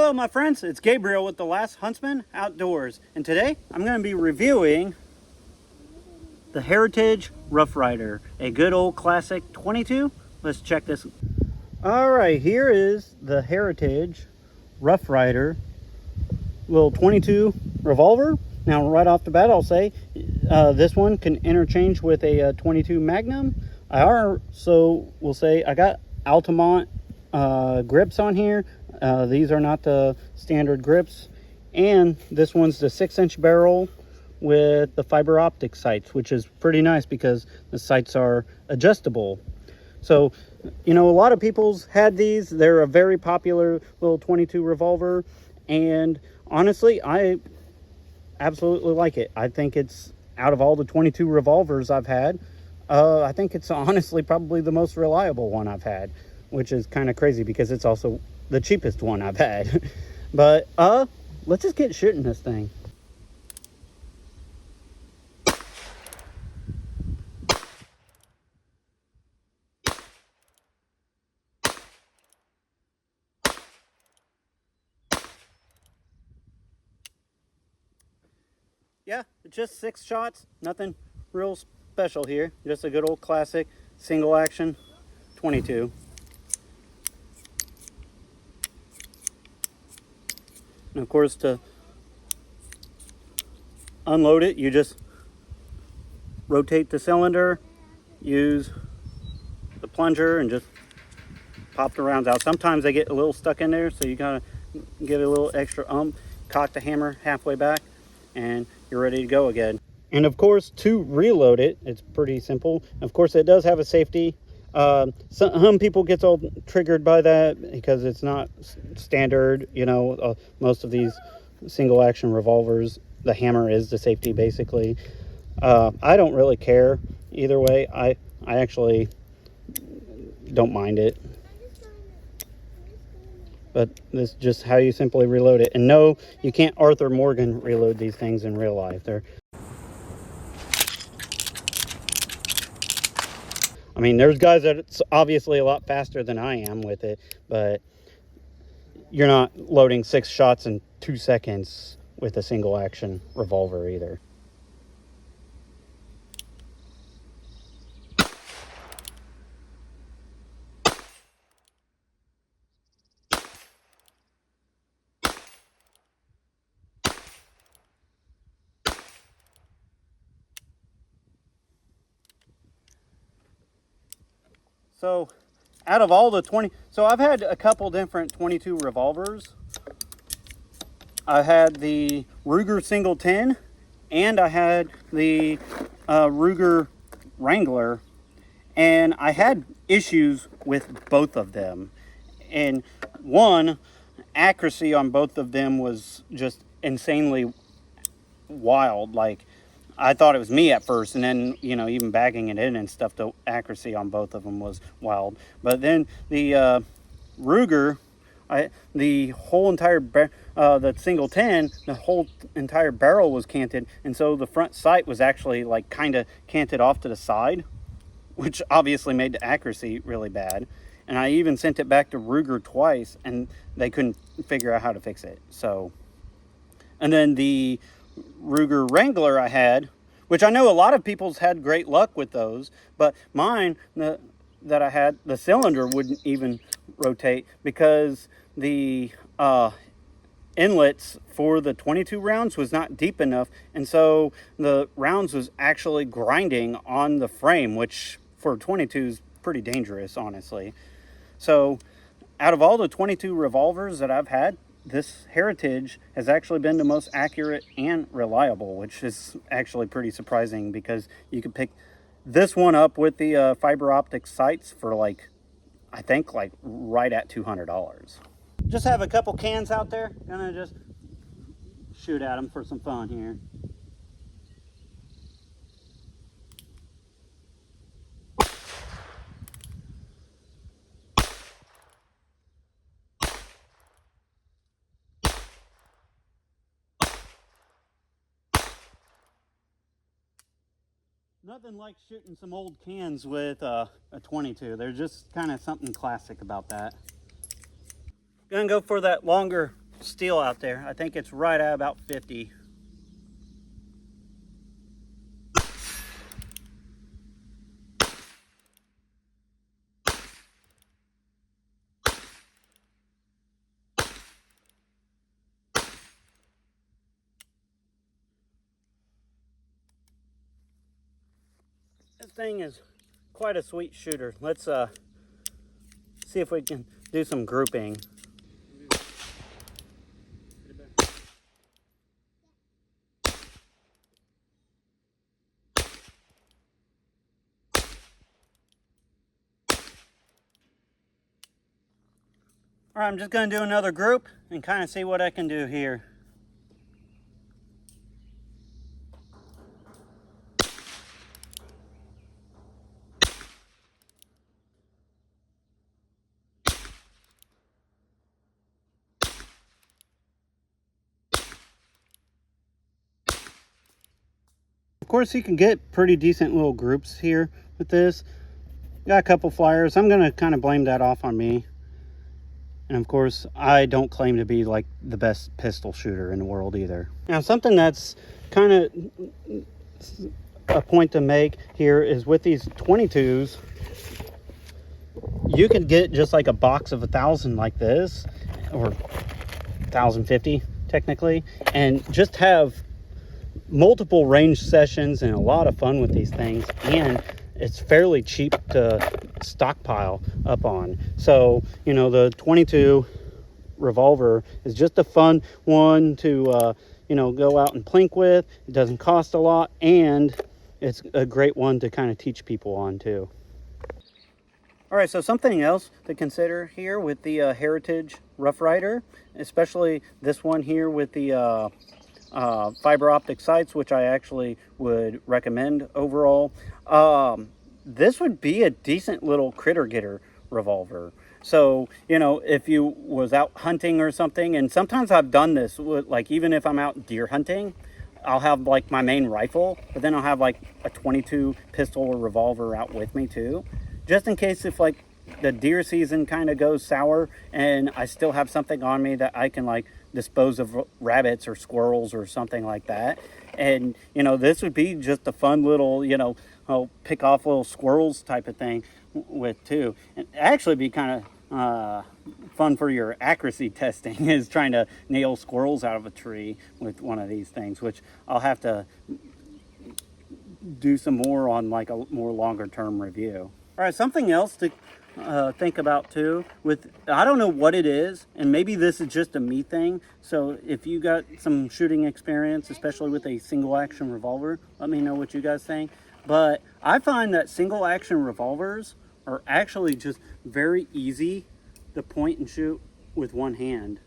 Hello my friends, it's Gabriel with The Last Huntsman Outdoors, and today I'm going to be reviewing the Heritage Rough Rider, a good old classic 22. Let's check this. Alright, here is the Heritage Rough Rider little 22 revolver. Now right off the bat I'll say this one can interchange with a 22 Magnum. I also will say I got Altamont grips on here. These are not the standard grips, and this one's the 6-inch barrel with the fiber optic sights, which is pretty nice because the sights are adjustable. So, you know, a lot of people's had these. They're a very popular little 22 revolver, and honestly, I absolutely like it. I think it's, out of all the 22 revolvers I've had, I think it's honestly probably the most reliable one I've had, which is kind of crazy because it's also the cheapest one I've had. But let's just get shooting this thing. Yeah, just 6 shots, nothing real special here, just a good old classic single action 22. And of course, to unload it, you just rotate the cylinder, use the plunger, and just pop the rounds out. Sometimes they get a little stuck in there, so you gotta give it a little extra cock the hammer halfway back, and you're ready to go again. And of course, to reload it, it's pretty simple. Of course, it does have a safety. Some people get all triggered by that because it's not standard. You know, most of these single action revolvers, the hammer is the safety basically. I don't really care either way. I actually don't mind it. But this is just how you simply reload it. And no, you can't Arthur Morgan reload these things in real life. I mean, there's guys that it's obviously a lot faster than I am with it, but you're not loading 6 shots in 2 seconds with a single action revolver either. So out of all the 20, so I've had a couple different 22 revolvers. I had the Ruger Single 10 and I had the Ruger Wrangler, and I had issues with both of them. And one, accuracy on both of them was just insanely wild. Like, I thought it was me at first, and then, you know, even bagging it in and stuff, the accuracy on both of them was wild. But then the Ruger, the whole entire the single 10, the whole entire barrel was canted, and so the front sight was actually like kind of canted off to the side, which obviously made the accuracy really bad. And I even sent it back to Ruger twice, and they couldn't figure out how to fix it. So, and then the Ruger Wrangler I had, which I know a lot of people's had great luck with those, but mine that I had, the cylinder wouldn't even rotate because the inlets for the 22 rounds was not deep enough, and so the rounds was actually grinding on the frame, which for 22 is pretty dangerous, honestly. So out of all the 22 revolvers that I've had, this Heritage has actually been the most accurate and reliable, which is actually pretty surprising because you could pick this one up with the fiber optic sights for like, I think like right at $200. Just have a couple cans out there, gonna just shoot at them for some fun here. Nothing like shooting some old cans with a 22. There's just kind of something classic about that. Gonna go for that longer steel out there. I think it's right at about 50. This thing is quite a sweet shooter. Let's see if we can do some grouping. All right, I'm just going to do another group and kind of see what I can do here. Of course, you can get pretty decent little groups here with this. Got a couple flyers. I'm going to kind of blame that off on me. And of course, I don't claim to be like the best pistol shooter in the world either. Now, something that's kind of a point to make here is with these 22s, you could get just like a box of 1,000 like this, or 1,050 technically, and just have multiple range sessions and a lot of fun with these things. And it's fairly cheap to stockpile up on. So, you know, the 22 revolver is just a fun one to, you know, go out and plink with. It doesn't cost a lot, and it's a great one to kind of teach people on too. All right, so something else to consider here with the Heritage Rough Rider, especially this one here with the fiber optic sights, which I actually would recommend overall. This would be a decent little critter getter revolver. So, you know, if you was out hunting or something, and sometimes I've done this with, like, even if I'm out deer hunting, I'll have like my main rifle, but then I'll have like a 22 pistol or revolver out with me too, just in case if like the deer season kind of goes sour and I still have something on me that I can like dispose of rabbits or squirrels or something like that. And, you know, this would be just a fun little, you know, pick off little squirrels type of thing with too. And actually be kind of fun for your accuracy testing is trying to nail squirrels out of a tree with one of these things, which I'll have to do some more on like a more longer term review. All right, something else to think about too with, I don't know what it is, and maybe this is just a me thing, so if you got some shooting experience, especially with a single action revolver, let me know what you guys think. But I find that single action revolvers are actually just very easy to point and shoot with one hand.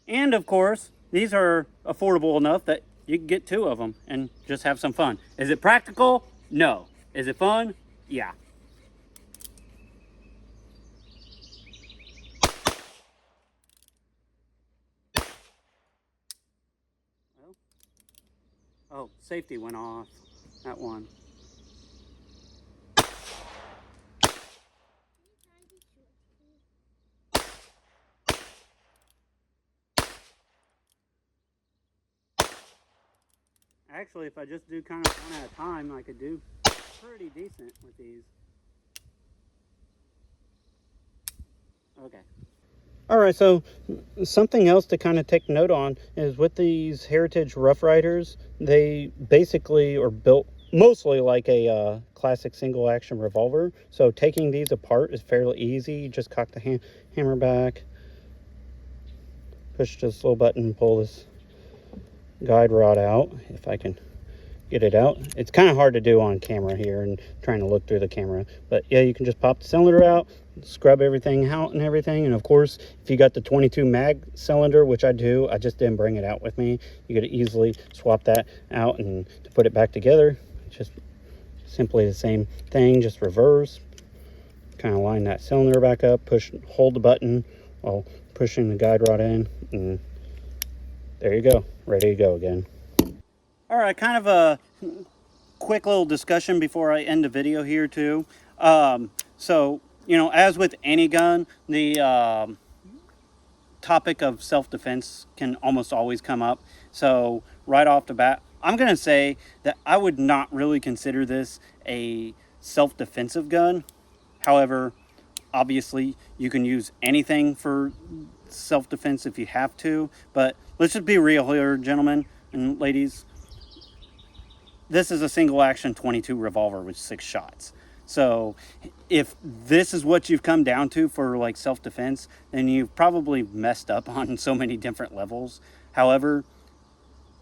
And of course, these are affordable enough that you can get 2 of them and just have some fun. Is it practical? No. Is it fun? Yeah. Oh, safety went off, that one. Actually, if I just do kind of one at a time, I could do pretty decent with these. Okay. All right, so something else to kind of take note on is with these Heritage Rough Riders, they basically are built mostly like a classic single action revolver. So taking these apart is fairly easy. You just cock the hammer back, push this little button, pull this guide rod out, if I can get it out. It's kind of hard to do on camera here and trying to look through the camera, but yeah, you can just pop the cylinder out, scrub everything out and everything. And of course, if you got the 22 mag cylinder, which I do, I just didn't bring it out with me, you could easily swap that out, and to put it back together, just simply the same thing, just reverse, kind of line that cylinder back up, hold the button while pushing the guide rod in, and there you go, ready to go again. All right, kind of a quick little discussion before I end the video here too. So, you know, as with any gun, the topic of self-defense can almost always come up. So right off the bat, I'm going to say that I would not really consider this a self-defensive gun. However, obviously you can use anything for self-defense if you have to, but let's just be real here, gentlemen and ladies. This is a single action 22 revolver with 6 shots. So if this is what you've come down to for like self-defense, then you've probably messed up on so many different levels. However,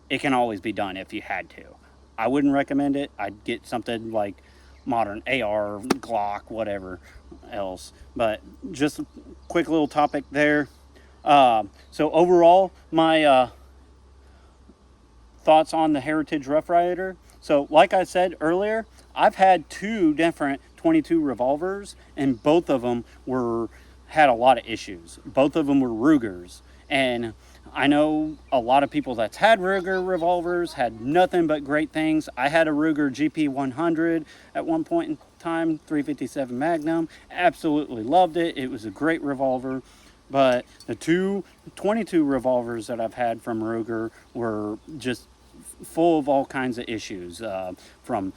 it can always be done if you had to. I wouldn't recommend it. I'd get something like modern AR, Glock, whatever else. But just a quick little topic there. So overall, my thoughts on the Heritage Rough Rider. So like I said earlier, I've had 2 different 22 revolvers, and both of them had a lot of issues. Both of them were Rugers, and I know a lot of people that's had Ruger revolvers had nothing but great things. I had a Ruger GP100 at one point in time, 357 Magnum. Absolutely loved it. It was a great revolver. But the 2 22 revolvers that I've had from Ruger were just full of all kinds of issues, from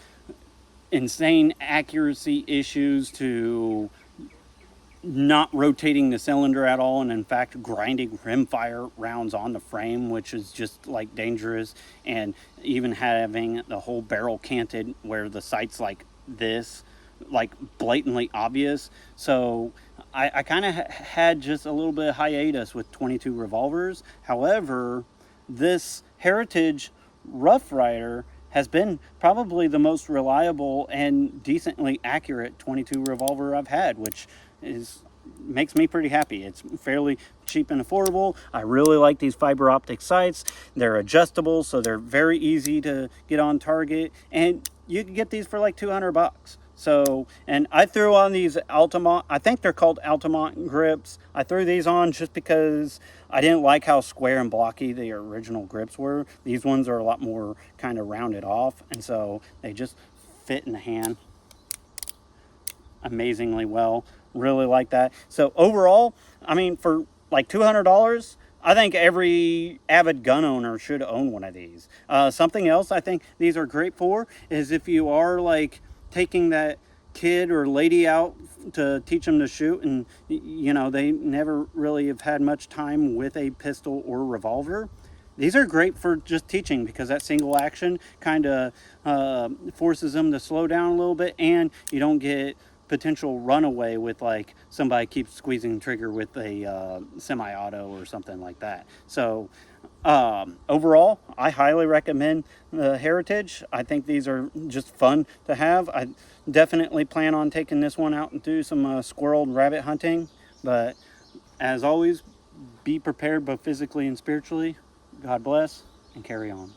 insane accuracy issues to not rotating the cylinder at all, and in fact grinding rimfire rounds on the frame, which is just like dangerous, and even having the whole barrel canted where the sight's like this, like blatantly obvious. So I kind of had just a little bit of hiatus with 22 revolvers. However, this Heritage Rough Rider has been probably the most reliable and decently accurate 22 revolver I've had, which makes me pretty happy. It's fairly cheap and affordable. I really like these fiber optic sights. They're adjustable, so they're very easy to get on target, and you can get these for like $200. So, and I threw on these Altamont, I think they're called Altamont grips. I threw these on just because I didn't like how square and blocky the original grips were. These ones are a lot more kind of rounded off, and so they just fit in the hand amazingly well. Really like that. So overall, I mean, for like $200, I think every avid gun owner should own one of these. Something else I think these are great for is if you are like taking that kid or lady out to teach them to shoot, and you know they never really have had much time with a pistol or revolver. These are great for just teaching, because that single action kind of forces them to slow down a little bit, and you don't get potential runaway with like somebody keeps squeezing the trigger with a semi-auto or something like that. So overall, I highly recommend the Heritage. I think these are just fun to have. I definitely plan on taking this one out and do some squirrel and rabbit hunting. But as always, be prepared both physically and spiritually. God bless, and carry on.